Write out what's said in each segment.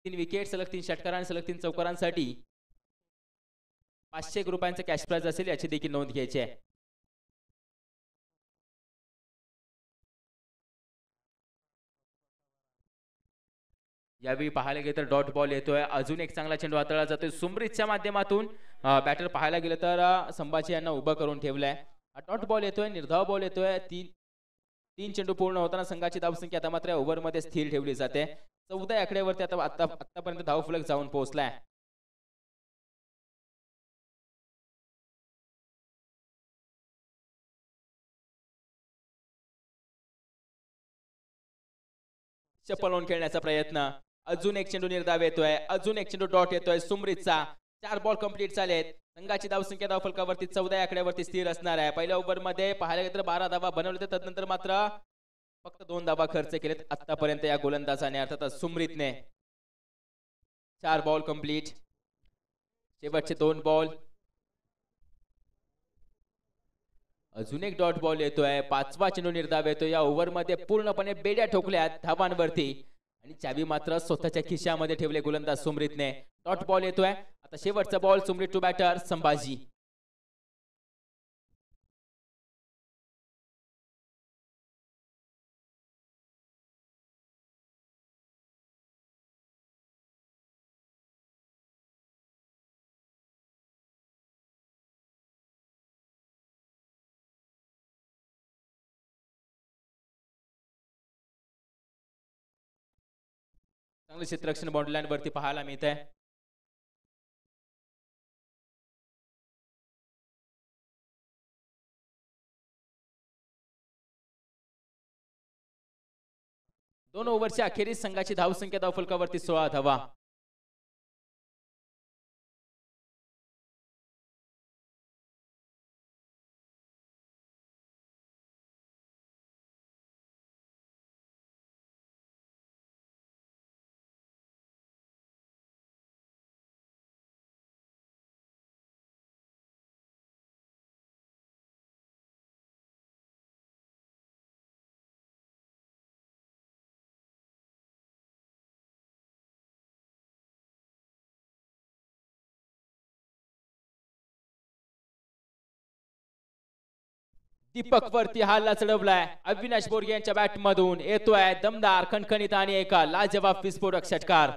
3 wicket, सलग 3 षटकार आणि सलग 3 चौकारांसाठी 500 रुपयांचं कॅश प्राइज असेल, याची देखील नोंद घ्यायची आहे. यावेळी पाहायला गेलं तर डॉट बॉल येतोय. अजून एक चांगला चेंडू हाताळला जातोय सुमरीतच्या माध्यमातून. बॅटर पाहायला गेलं तर संभाजी यांना उभं करून ठेवलंय. डॉट बॉल येतोय, निर्धाव बॉल येतोय. तीन चेंडू पूर्ण होताना संघाची धावसंख्या आता मात्र ओव्हरमध्ये स्थिर ठेवली जाते. 14 आकड्यावरती आतापर्यंत धावफलक जाऊन पोहोचलाय. चपळून खेळण्याचा प्रयत्न. अजून एक चेंडू निर्धाव येतोय. अजून एक चेंडू डॉट येतोय सुमरीतचा. 4 बॉल कंप्लीट झालेत. संघाची धावसंख्या धावफलकावरती 14 आकड्यावरती स्थिर असणार आहे. पहिल्या ओव्हरमध्ये पाहायला गेलं तर 12 धावा बनवले, त्यानंतर मात्र फक्त 2 धावा खर्च केलेत आतापर्यंत या गोलंदाजाने, अर्थातच सुमरीतने. 4 बॉल कंप्लीट. शेवटचे 2 बॉल. अजून एक डॉट बॉल येतोय. 5वा चेंडू निर्धाव येतोय. या ओव्हरमध्ये पूर्णपणे बेड्या ठोकल्यात धावांवरती आणि चावी मात्र स्वतःच्या खिशामध्ये ठेवले गोलंदाज सुमरीतने. डॉट बॉल येतोय. आता शेवटचा बॉल. सुमरीत टू बॅटर संभाजी. चांगले क्षेत्ररक्षण बाउंड्री लाईन वरती पाहायला मिळत आहे. दोन ओव्हरच्या अखेरीस संघाची धावसंख्या धावफलकावरती 16 धावा. दीपक वरती हल्ला चढवलाय. अविनाश बोरगे यांच्या बॅट मधून येतोय दमदार, खणखणीत आणि एका लाजवाब विस्फोटक षटकार.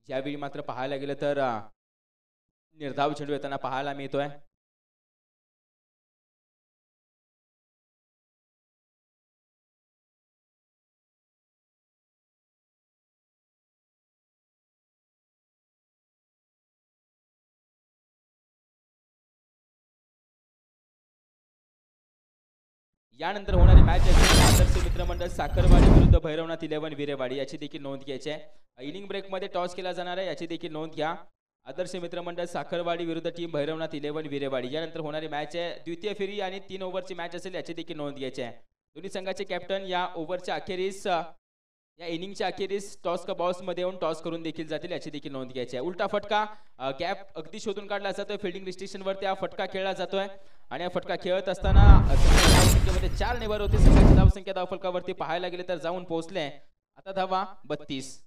यावेळी मात्र पाहायला गेलं तर निर्धाव चेंडू येताना पाहायला मिळतोय. यानंतर होणारी मॅच आदर्श मित्रमंडळ साखरवाडी विरुद्ध भैरवनाथ 11 विरेवाडी, याची देखील नोंद घ्यायची आहे. इनिंग ब्रेक मध्ये टॉस केला जाणार आहे, याची देखील नोंद घ्या. आदर्श मित्रमंडळ साखरवाडी विरुद्ध टीम भैरवनाथ 11 विरेवाडी. यानंतर होणारी मॅच आहे द्वितीय फेरी आणि 3 ओव्हरची मॅच असेल, याची देखील नोंद घ्यायची आहे. दोन्ही संघाचे कॅप्टन या ओव्हरच्या अखेरीस, या इनिंगच्या अखेरीस टॉस का बॉल्स मध्ये येऊन टॉस करून देखील जातील, याची देखील नोंद घ्यायची आहे. उलटा फटका, गॅप अगदी शोधून काढला जातोय. फिल्डिंग रिस्ट्रिक्शन वरती हा फटका खेळला जातोय आणि हा फटका खेळत असताना धावसंख्येमध्ये 4 नेवर होते. संघाची धावसंख्या धावफलकावरती पाहायला गेले तर जाऊन पोहोचले आता धावा 32.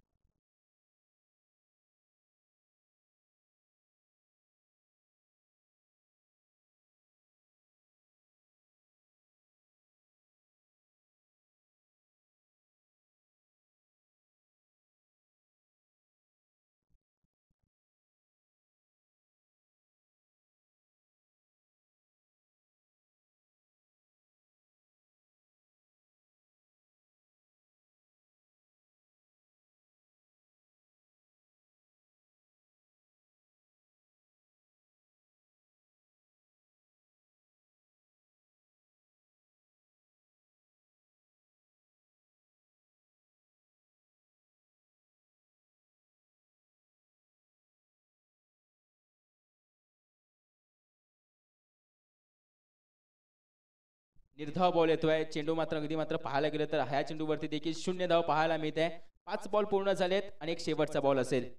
निर्धाव बॉल येतोय. चेंडू मात्र अगदी मात्र पाहायला गेलं तर ह्या चेंडूवरती देखील 0 धाव पाहायला मिळते. 5 बॉल पूर्ण झालेत आणि एक शेवटचा बॉल असेल.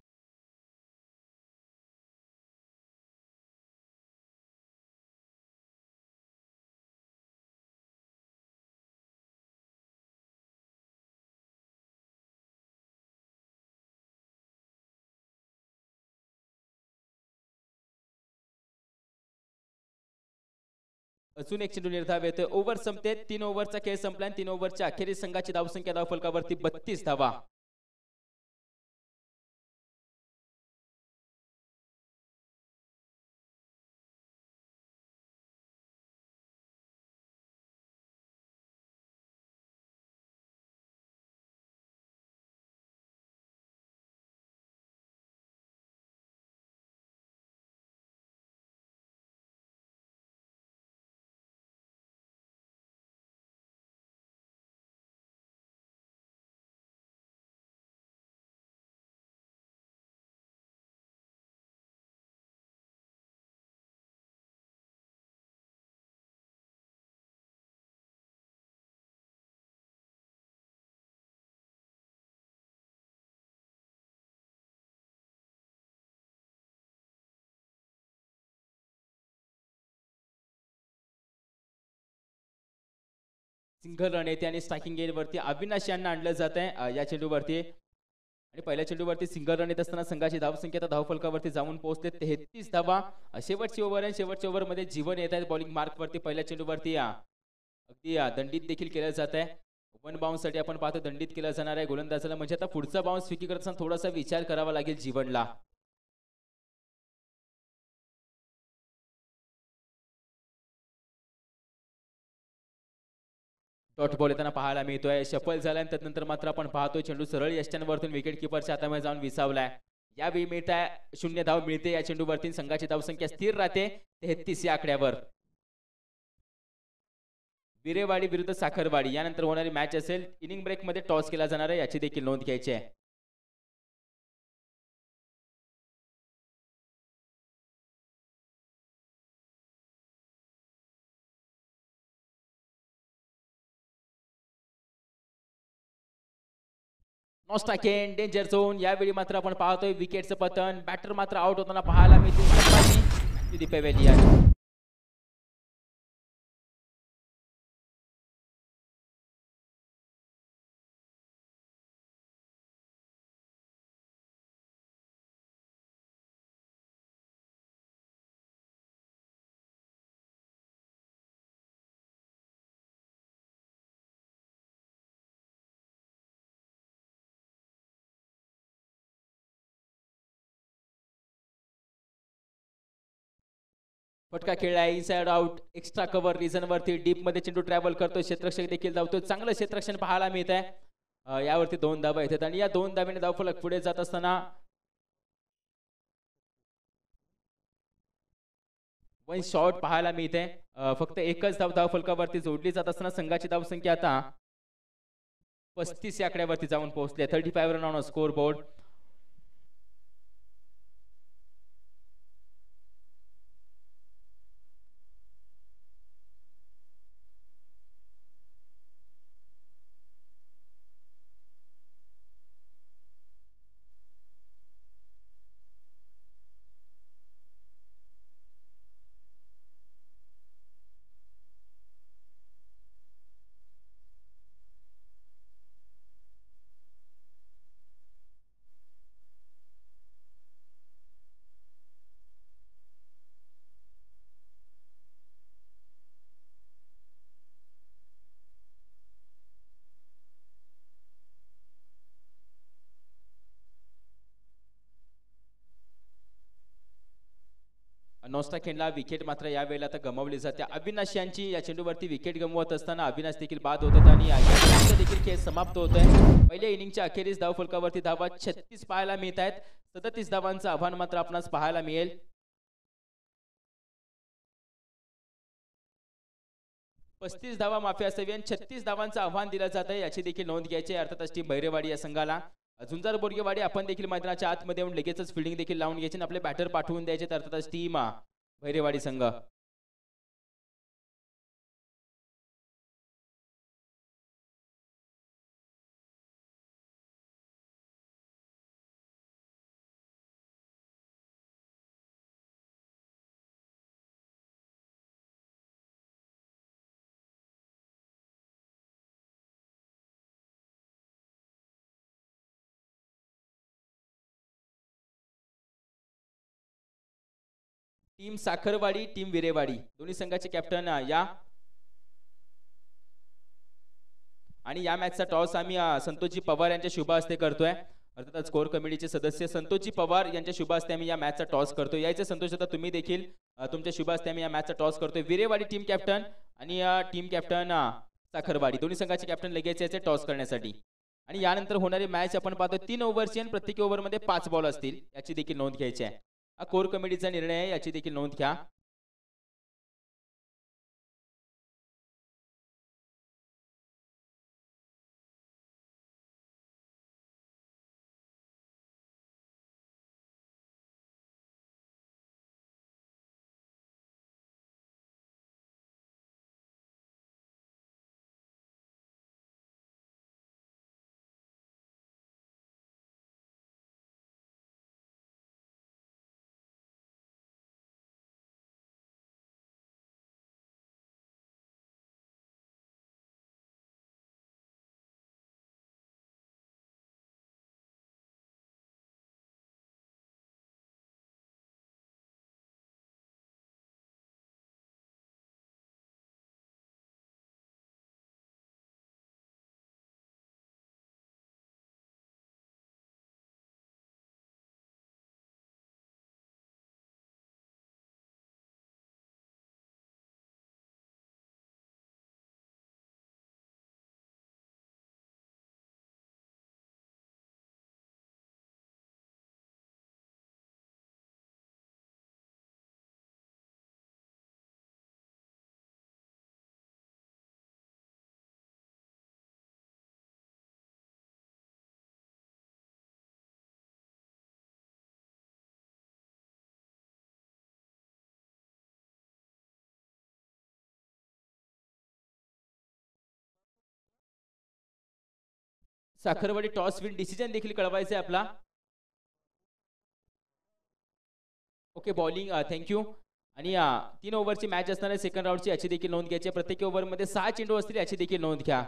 अजून एक चेंडू निर्धाव येतोय. ओव्हर संपते. 3 ओव्हरचा खेळ संपला आणि 3 ओव्हरच्या अखेरीस संघाची धावसंख्या धावफलकावरती 32 धावा. सिंगल रन येते आणि स्ट्रायकिंग गेट वरती अविनाश यांना आणलं जात आहे या चेंडूवरती. आणि पहिल्या चेंडूवरती सिंगल रन येत असताना संघाची धावसंख्या आता धावफलकावरती जाऊन पोहोचते 33 धावा. शेवटची ओव्हर आहे. शेवटच्या ओव्हरमध्ये जीवन येत आहे बॉलिंग मार्कवरती. पहिल्या चेंडूवरती अगदी दंडित देखील केलं जात आहे. वन बाउन्स साठी आपण पाहतो दंडित केलं जाणार आहे गोलंदाजाला. म्हणजे आता पुढचा बाउन्स फिकी करत असताना थोडासा विचार करावा लागेल जीवनला. डॉट बॉल येताना पाहायला मिळतोय. सफल झालाय. त्यानंतर मात्र आपण पाहतोय चेंडू सरळ यष्ट्यांवरतून विकेट किपरच्या हातामध्ये जाऊन विसावलाय. यावेळी मिळताय 0 धाव मिळते या चेंडूवरती. संघाची धावसंख्या स्थिर राहते 33 या आकड्यावर. विरेवाडी विरुद्ध साखरवाडी यानंतर होणारी मॅच असेल. इनिंग ब्रेक मध्ये टॉस केला जाणार आहे याची देखील नोंद घ्यायची आहे. नॉस्टाकेन डेंजर झोन. यावेळी मात्र आपण पाहतोय विकेटचं पतन. बॅटर मात्र आउट होताना पाहायला मिळते. फटका खेळला inside out. Extra cover reason वरती डीप मध्ये चेंडू ट्रॅव्हल करतो. क्षेत्ररक्षक देखील धावतो. चांगलं क्षेत्ररक्षण पाहायला मिळत आहे. यावरती 2 धावा येतात आणि या 2 धावेने धावफलक पुढे जात असताना वन शॉट पाहायला मिळते. फक्त एकच धाव धावफलकावरती जोडली जात असताना संघाची धावसंख्या आता 35 या आकड्यावरती जाऊन पोहोचली. 35 रन ऑन स्कोर बोर्ड. नॉस्टाकेनला विकेट मात्र या वेळेला आता गमावली जाते. अविनाश यांची या चेंडूवरती विकेट गमवत असताना अविनाश देखील बाद होतात आणि देखील खेळ समाप्त होत आहे. पहिल्या इनिंगच्या अखेरीस धावफलकावरती धावा 36 पाहायला मिळत आहेत. 37 धावांचं आव्हान मात्र आपणास पाहायला मिळेल. 35 धावा माफी असावी आणि 36 धावांचं आव्हान दिलं जात आहे याची देखील नोंद घ्यायची. अर्थातच टीम भैरेवाडी या संघाला. झुंजार बोरगेवाडी आपण देखील मैदानाच्या आतमध्ये येऊन लगेचच फिल्डिंग देखील लावून घ्यायची आणि आपले बॅटर पाठवून द्यायचे. अर्थातच टीम भैरेवाडी संघ टीम साखरवाडी टीम विरेवाडी दोन्ही संघाचे कॅप्टन या आणि या मॅचचा टॉस आम्ही संतोषजी पवार यांच्या शुभ हस्ते करतोय. अर्थातच कोर कमिटीचे सदस्य संतोषजी पवार यांच्या शुभ हस्ते आम्ही या मॅचचा टॉस करतोय. यायचे संतोष आता तुम्ही देखील तुमच्या शुभ हस्ते आम्ही या मॅचचा टॉस करतोय. विरेवाडी टीम कॅप्टन आणि टीम कॅप्टन साखरवाडी दोन्ही संघाचे कॅप्टन लगेच याचे टॉस करण्यासाठी. आणि यानंतर होणारी मॅच आपण पाहतो 3 ओव्हरची आणि प्रत्येक ओव्हरमध्ये 5 बॉल असतील याची देखील नोंद घ्यायची आहे. हा कोर कमिटीचा निर्णय आहे, याची देखील नोंद घ्या. साखरवाडी टॉस विन डिसिजन देखील कळवायचा आहे आपला. Okay bowling thank you. आणि 3 ओव्हरची मॅच असणार आहे सेकंड राऊंडची, याची देखील नोंद घ्यायची आहे. प्रत्येक ओव्हरमध्ये 6 चेंडू असतील याची देखील नोंद घ्या.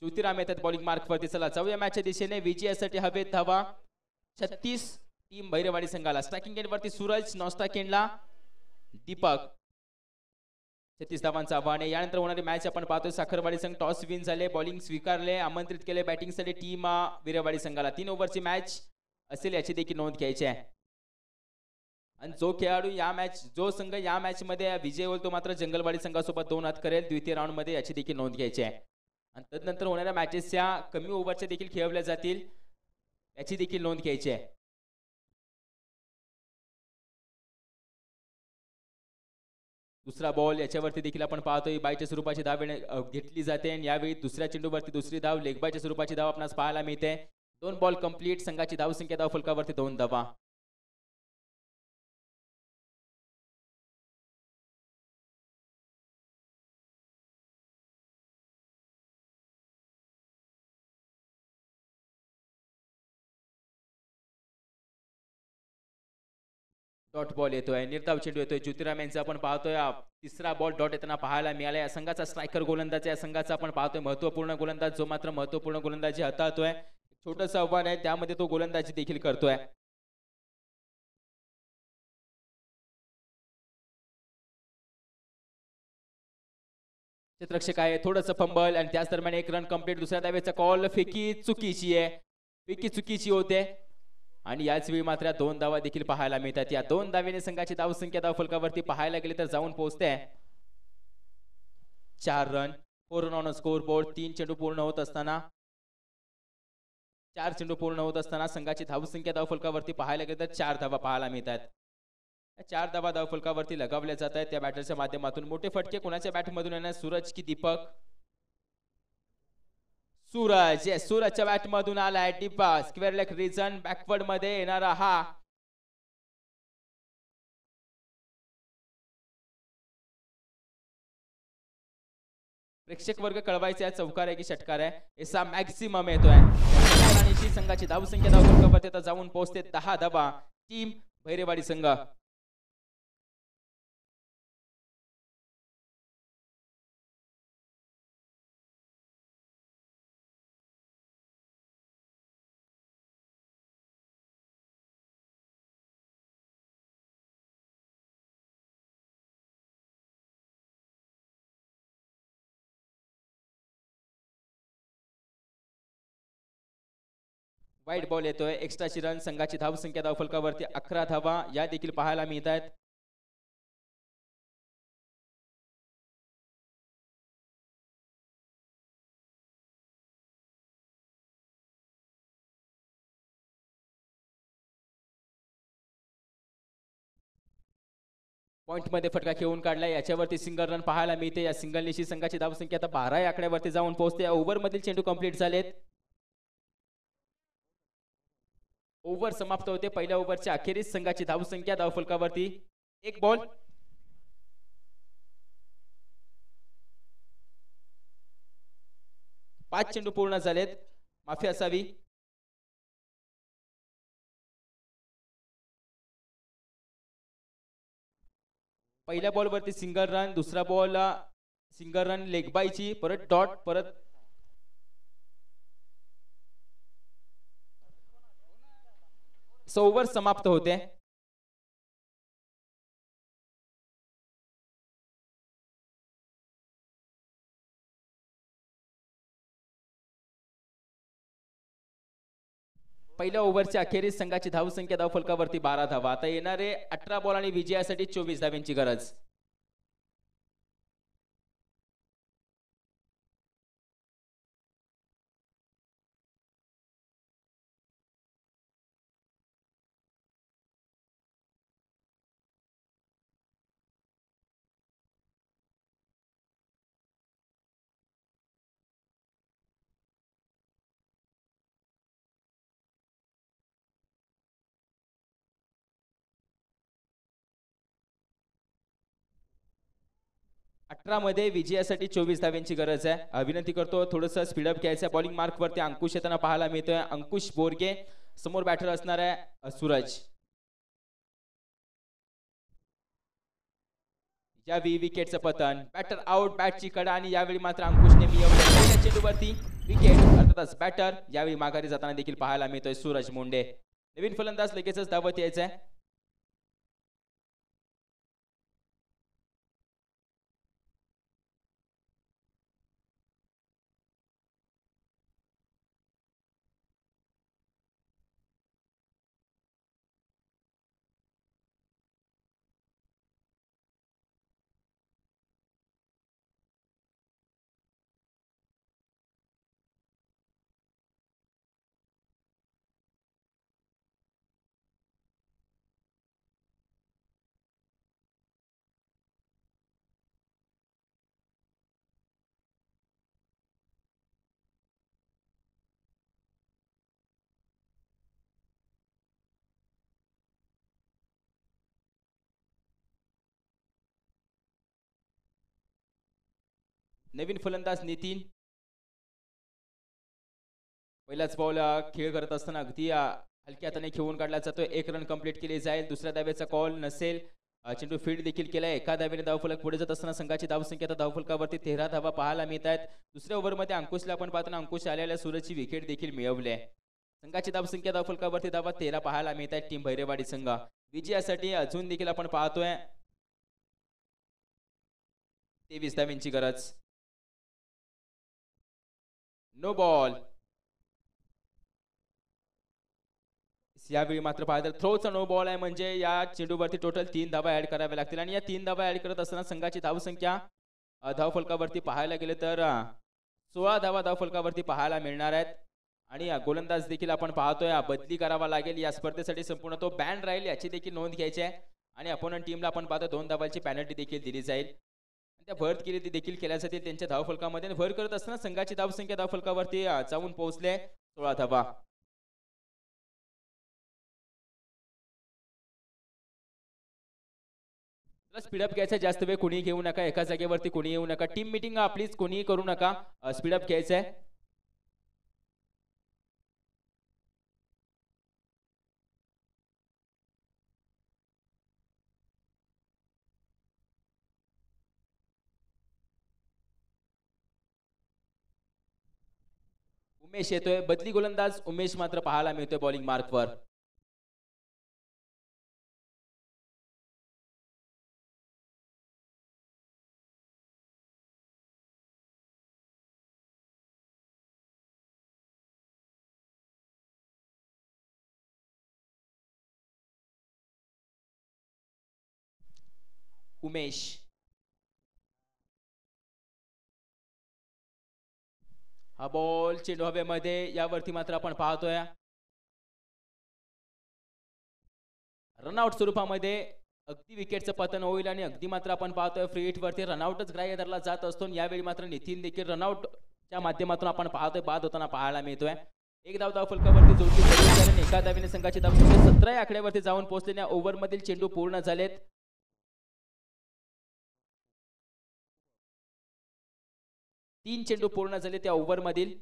ज्योतिराम येतात बॉलिंग मार्क वरती. चला जाऊया मॅचच्या दिशेने. विजयासाठी हवेत धावा 36 टीम भैरवाडी संघाला. स्ट्रायकिंग एंड वरती सूरज, नॉन स्ट्राइक एंडला दीपक. 36 धावांचा आव्हान आहे. यानंतर होणारी मॅच आपण पाहतोय साखरवाडी संघ टॉस विन झाले, बॉलिंग स्वीकारले, आमंत्रित केले बॅटिंगसाठी टीम विरेवाडी संघाला. 3 ओव्हरची मॅच असेल याची देखील नोंद घ्यायची आहे. आणि जो खेळाडू जो संघ या मॅच मध्ये विजय होईल तो मात्र जंगलवाडी संघासोबत 2 हात करेल द्वितीय राऊंड मध्ये, याची देखील नोंद घ्यायची आहे. आणि तदनंतर होणाऱ्या मॅचेसच्या कमी ओव्हरच्या देखील खेळवल्या जातील याची देखील नोंद घ्यायची आहे. दुसरा बॉल याच्यावरती देखील आपण पाहतोय बायच्या स्वरूपाची धाव घेतली जाते आणि यावेळी दुसऱ्या चेंडूवरती दुसरी धाव लेग बायच्या स्वरूपाची धाव आपणास पाहायला मिळते. 2 बॉल कंप्लीट. संघाची धावसंख्या धाव फलकावरती 2 धावा. डॉट बॉल येतोय, निर्धाव चेंडू येतोय. ज्योतिराम यांचा आपण पाहतोय तिसरा बॉल डॉट येताना पाहायला मिळाला. या संघाचा स्ट्रायकर गोलंदाज, या संघाचा आपण पाहतोय महत्वपूर्ण गोलंदाज, जो मात्र महत्वपूर्ण गोलंदाजी हाताळतोय. छोटंसं आव्हान आहे, त्यामध्ये तो गोलंदाजी देखील करतोय. क्षेत्ररक्षक आहे, थोडंसं फंबल आणि त्याच दरम्यान 1 रन कंप्लीट. दुसऱ्या धावेचा कॉल फेकी चुकीची आहे, फेकी चुकीची होते. आणि याच वेळी मात्र दोन धावा देखील पाहायला मिळतात. या दोन धावेने संघाची धावसंख्या धावफलकावरती पाहायला गेली तर जाऊन पोहोचते 4 run. 4 run on score board. 3 चेंडू पूर्ण होत असताना 4 चेंडू पूर्ण होत असताना संघाची धावसंख्या धावफलकावरती पाहायला गेली तर 4 धावा पाहायला मिळतात. 4 धावा धावफलकावरती लगावल्या जात आहेत. त्या बॅटरच्या माध्यमातून मोठे फटके कोणाच्या बॅटमधून येणार, सूरज की दीपक? सूरज. सूरजच्या बॅट मधून आलाय टिप्पा. स्क्वेअर लेग रिजन बॅकवर्ड मध्ये येणारा हा प्रेक्षक वर्ग कळवायचा चौकार आहे की षटकार आहे, असा मॅक्सिमम येतोय. संघाची धावसंख्या धावफलकावरती आता जाऊन पोहोचते 10 धावा. टीम भैरेवाडी संघ. वाईट बॉल येतोय. एक्स्ट्राची रन. संघाची धावसंख्या धावफलकावरती 11 धावा या देखील पाहायला मिळत आहेत. पॉइंट मध्ये फटका खेळून काढला. याच्यावरती सिंगल रन पाहायला मिळते. या सिंगल निशी संघाची धावसंख्या आता 12 या आकड्यावरती जाऊन पोहोचते. ओव्हर मधील चेंडू कंप्लीट झालेत. ओव्हर समाप्त होते. पहिल्या ओव्हरच्या अखेरीस संघाची धावसंख्या धावफलकावरती 1 बॉल. पाच चेंडू पूर्ण झालेत. माफी असावी. पहिल्या बॉल वरती सिंगल रन. दुसरा बॉल सिंगल रन लेग बायची. परत डॉट. परत ओव्हर समाप्त होते. पहिल्या ओव्हरच्या अखेरीस संघाची धावसंख्या धावफलकावरती 12 धावा. आता येणारे 18 बॉल आणि विजयासाठी 24 धाव्यांची गरज. अठरा मध्ये विजयासाठी 24 धाव्यांची गरज आहे. विनंती करतो थोडस स्पीडअप घ्यायचं. बॉलिंग मार्क वरती अंकुश येताना पाहायला मिळतोय. अंकुश बोरगे. समोर बॅटर असणार आहे सूरज. यावेळी विकेटचं पतन. Batter out. बॅटची कडा आणि यावेळी मात्र अंकुशने मिळवलं चेंडूवरती विकेट. अर्थातच बॅटर यावेळी माघारी जाताना देखील पाहायला मिळतोय सूरज मुंडे. नवीन फलंदाज लगेचच धावत यायचंय. नवीन फलंदाज नितीन. पहिलाच बॉल खेळ करत असताना अगदी हलक्या हाताने खेळून काढला जातोय. 1 रन कंप्लीट केली जाईल. दुसऱ्या धावेचा कॉल नसेल. चेंडू फील्ड देखील केलाय. एका धावेने धावफलक पुढे जात असताना संघाची धावसंख्या आता धावफलकावरती 13 धावा पाहायला मिळत आहेत. दुसऱ्या ओव्हरमध्ये अंकुशला आपण पाहताना अंकुश आलेल्या सूरजची विकेट देखील मिळवली आहे. संघाची धावसंख्या धावफलकावरती धावा 13 पाहायला मिळत आहेत. टीम भैरेवाडी संघ विजयासाठी अजून देखील आपण पाहतोय 23 धाव्यांची गरज. No ball. यावेळी मात्र पाहिलं तर थ्रोचा नो बॉल आहे, म्हणजे या चेंडूवरती टोटल 3 धावा ऍड कराव्या लागतील आणि या 3 धावा ऍड करत असताना संघाची धावसंख्या धावफलकावरती पाहायला गेले तर 16 धावा धावफलकावरती पाहायला मिळणार आहेत. आणि गोलंदाज देखील आपण पाहतोय बदली करावा लागेल या स्पर्धेसाठी, संपूर्ण तो बॅन राहील याची देखील नोंद घ्यायची आहे. आणि अपोनंट टीमला आपण पाहतो 2 धावांची पेनल्टी देखील दिली जाईल. त्या भर केली देखील केल्या जातील त्यांच्या धावफलकामध्ये. भर करत असताना संघाची धावसंख्या धावफलकावरती जाऊन पोहोचले 16 धावा. स्पीडअप घ्यायचा, जास्त वेळ कोणी घेऊ नका, एका जागेवरती कोणी येऊ नका. टीम मीटिंग प्लीज कोणी करू नका, स्पीडअप घ्यायचंय. उमेश येतोय, बदली गोलंदाज उमेश मात्र पाहायला मिळतोय बॉलिंग मार्कवर. उमेश हा बॉल चेंडू हवेमध्ये, यावरती मात्र आपण पाहतोय रनआउट स्वरूपामध्ये अगदी विकेटचं पतन होईल आणि अगदी मात्र आपण पाहतोय फ्री हिट वरती रनआउटच ग्राह्य धरला जात असतो. यावेळी मात्र नितीन देखील रनआउटच्या माध्यमातून आपण पाहतोय बाद होताना पाहायला मिळतोय. एक धाव फलकावरती जोडली, एका धावेने संघाची धावसंख्या 17 आकड्यावरती जाऊन पोहोचलेल्या ओव्हरमधील चेंडू पूर्ण झालेत. 3 चेंडू पूर्ण झाले त्या ओव्हरमधील.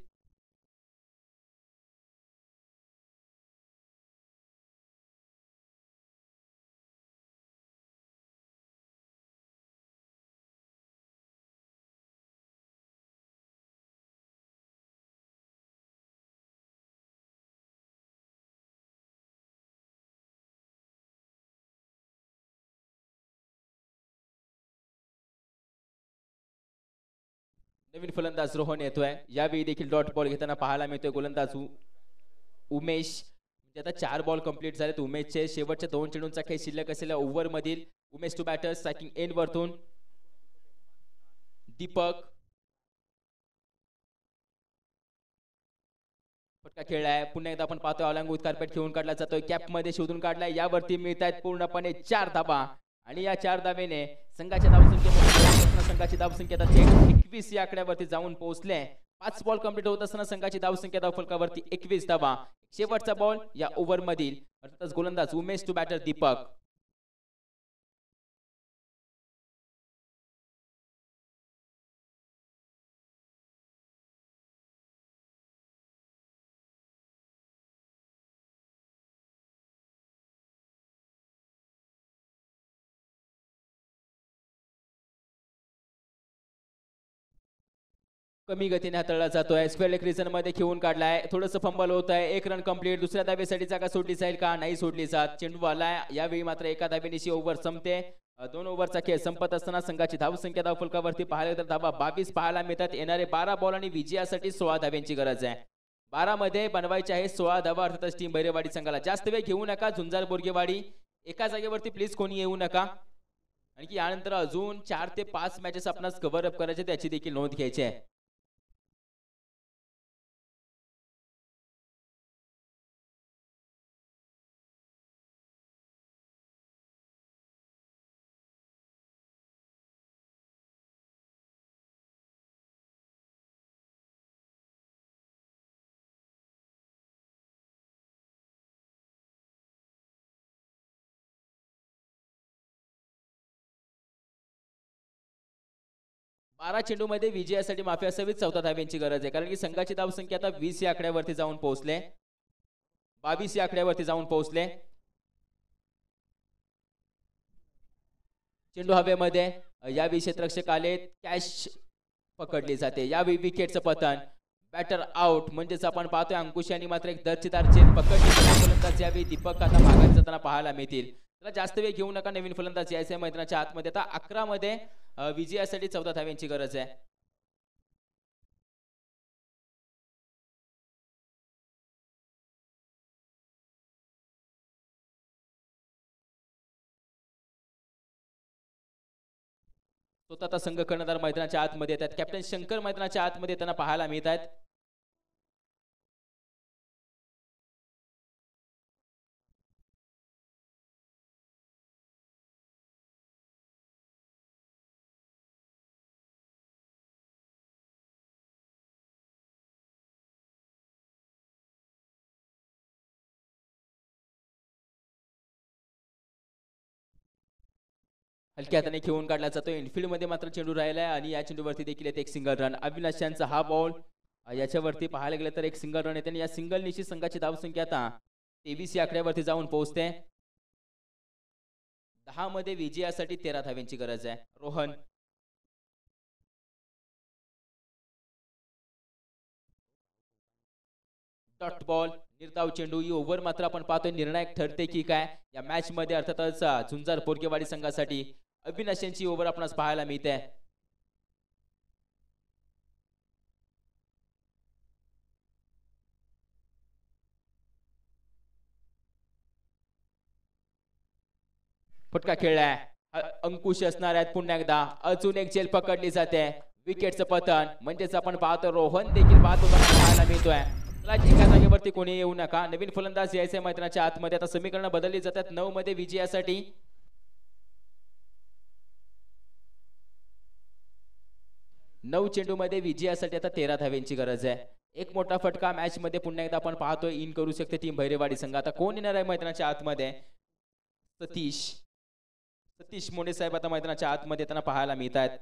नवीन फलंदाज रोहन येतोय, यावेळी देखील डॉट बॉल घेताना पाहायला मिळतोय गोलंदाज उमेश. म्हणजे आता 4 बॉल कंप्लीट झालेत उमेशचे. शेवटच्या 2 चेंडूंचा काही शिल्लक असलेल्या ओव्हर मधील Umesh to batter, striking end वरतून दीपक फटका खेळलाय. पुन्हा एकदा आपण पाहतोय अलंगूत कार्पेट खेळून काढला जातोय, कॅप मध्ये शोधून काढलाय. यावरती मिळत आहेत पूर्णपणे 4 धाबा आणि या 4 धावेने संघाच्या संघाची धावसंख्या 21 या आकड्यावरती जाऊन पोहोचले. 5 बॉल कंप्लीट होत असताना संघाची धावसंख्या धावफलकावरती 21 धावा. शेवटचा बॉल या ओव्हर मधील, अर्थातच गोलंदाज उमेश टू बॅटर दीपक. कमी गतीने हाताळला जातोय, स्क्वेअर लेग रिजन मध्ये खेळून काढलाय. थोडंसं फंबल होत आहे. 1 रन कंप्लीट. दुसऱ्या धावेसाठी जागा सोडली जाईल का? नाही सोडली जात. चेंडू आलाय. यावेळी मात्र एका धावेनिशी ओव्हर संपते. 2 ओव्हरचा खेळ संपत असताना संघाची धावसंख्या धावफलकावरती पाहायला तर धावा 22 पाहायला मिळतात. येणारे 12 बॉल आणि विजयासाठी 16 धाव्यांची गरज आहे. 12 मध्ये बनवायचे आहे 16 धावा. अर्थातच टीम भैरवाडी संघाला जास्त वेळ घेऊ नका. झुंजार बोरगेवाडी एका जागेवरती प्लीज कोणी येऊ नका, आणखी यानंतर अजून 4 ते 5 मॅचेस आपणास कव्हर अप करायचे, त्याची देखील नोंद घ्यायची आहे. बारा चेंडू मध्ये विजयासाठी माफी असावी 14 धाव्यांची गरज आहे, कारण की संघाची धावसंख्या आता 20 या आकड्यावरती जाऊन पोहोचले, 22 या आकड्यावरती जाऊन पोहोचले. चेंडू हवेमध्ये, यावेळी क्षेत्ररक्षक आले, कॅच पकडली जाते. यावेळी विकेटचं पतन, बॅटर आउट. म्हणजेच आपण पाहतोय अंकुश यांनी मात्र एक दर्जेदार चेंज पकडली. फलंदाज यावेळी दीपक आता माघारी जाताना पाहायला मिळतील. त्याला जास्त वेळ घेऊ नका, नवीन फलंदाज यायचे मैदानाच्या आतमध्ये. आता 11 मध्ये विजयासाठी 14 धाव्यांची गरज आहे. स्वतःचा संघ कर्णधार मैदानाच्या आतमध्ये येतात. कॅप्टन शंकर मैदानाच्या आतमध्ये त्यांना पाहायला मिळत आहेत. हलक्या हाताने खेळून काढला जातो. इनफिल्ड मध्ये मात्र चेंडू राहिलाय आणि या चेंडूवरती देखील येते एक सिंगल रन. अविनाश यांचा हा बॉल याच्यावरती पाहायला गेलं तर एक सिंगल रन येते आणि या सिंगल निश्चित संघाची धावसंख्या आता 23 या आकड्यावरती जाऊन पोहोचते. 10 मध्ये विजयासाठी 13 धाव्यांची गरज आहे. रोहन डॉट बॉल निर्धाव चेंडू. ही ओव्हर मात्र आपण पाहतोय निर्णायक ठरते की काय या मॅच मध्ये. अर्थातच झुंजार पोरकेवाडी संघासाठी अविनाश यांची ओव्हर आपणास पाहायला मिळते. फटका खेळलाय. अंकुश असणार आहेत पुन्हा एकदा. अजून एक झेल पकडली जाते. विकेटचं पतन म्हणजेच आपण पाहतो रोहन देखील बाद होताना पाहायला मिळतोय. एका जागेवरती कोणी येऊ नका. नवीन फलंदाज यायचे मैदानाच्या आतमध्ये. आता समीकरण बदलली जातात. 9 मध्ये विजयासाठी 9 चेंडू मध्ये विजयासाठी आता 13 धाव्यांची गरज आहे. एक मोठा फटका मॅच मध्ये पुन्हा एकदा आपण पाहतोय इन करू शकते टीम भैरेवाडी संघ. आता कोण येणार आहे मैदानाच्या आतमध्ये? सतीश मोने साहेब आता मैदानाच्या आतमध्ये त्यांना पाहायला मिळत आहेत.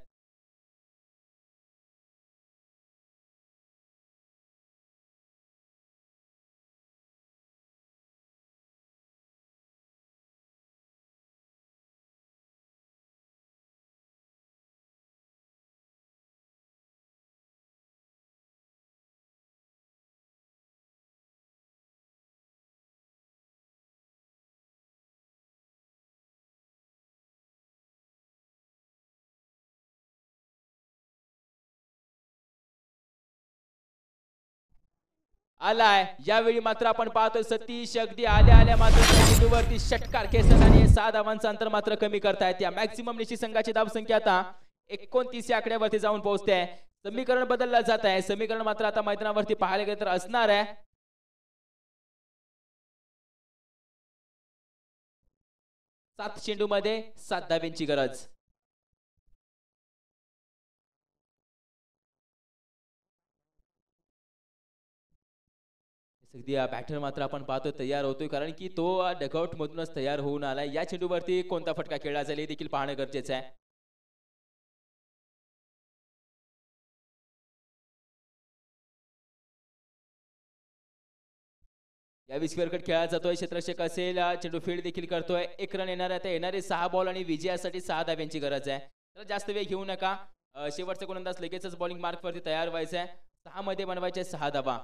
आलाय. यावेळी मात्र आपण पाहतोय सतीश अगदी आल्या मात्र चेंडूवरती षटकार खेचतात आणि 6 धावांचं अंतर मात्र कमी करतायत. या मॅक्सिमम निश्चित संघाची धावसंख्या आता 29 या आकड्यावरती जाऊन पोहोचते. समीकरण बदललं जात आहे. समीकरण मात्र आता मैदानावरती पाहायला गेलं तर असणार आहे 7 चेंडू मध्ये 7 धाव्यांची गरज. सगळी बॅटर मात्र आपण पाहतोय तयार होतोय कारण की तो डगआउट मधूनच तयार होऊन आलाय. या चेंडूवरती कोणता फटका खेळला जाईल हे देखील पाहणं गरजेचं आहे. या विस्क्वेअरकट खेळला जातोय. क्षेत्ररक्षक असेल. चेंडू फील्ड देखील करतोय. 1 रन येणार आहे. येणारे 6 बॉल आणि विजयासाठी 6 धाव्यांची गरज आहे. तर जास्त वेळ घेऊ नका. शेवटचा गोलंदाज लगेचच बॉलिंग मार्क वरती तयार व्हायचा आहे. 6 मध्ये बनवायचे 6 धावा.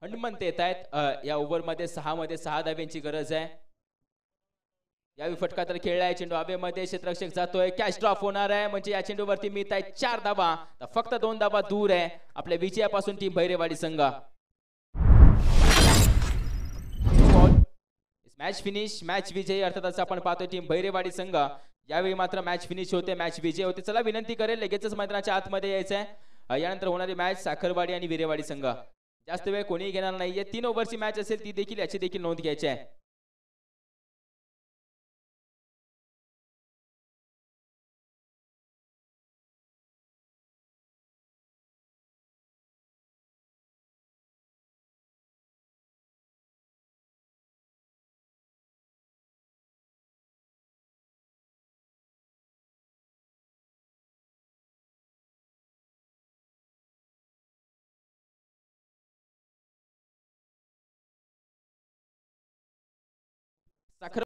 हनुमंत येत आहेत. या ओव्हर मध्ये 6 मध्ये 6 धाव्यांची गरज आहे. यावेळी फटका तर खेळलाय. चेंडू हवेमध्ये. क्षेत्ररक्षक जातोय. कॅच ड्रॉप होणार आहे म्हणजे या चेंडूवरती मिळत आहे 4 धावा. फक्त 2 धावा दूर आहे आपल्या विजयापासून टीम भैरेवाडी संघ. Match finish. मॅच विजयी अर्थातच आपण पाहतोय टीम भैरेवाडी संघ. यावेळी मात्र मॅच फिनिश होते. मॅच विजय होते. चला विनंती करेल लगेचच मैदानाच्या आतमध्ये यायचंय. यानंतर होणारी मॅच साखरवाडी आणि विरेवाडी संघ. जास्त वेळ कोणीही घेणार नाहीये. 3 ओव्हरची मॅच असेल ती देखील याची देखील नोंद घ्यायची आहे.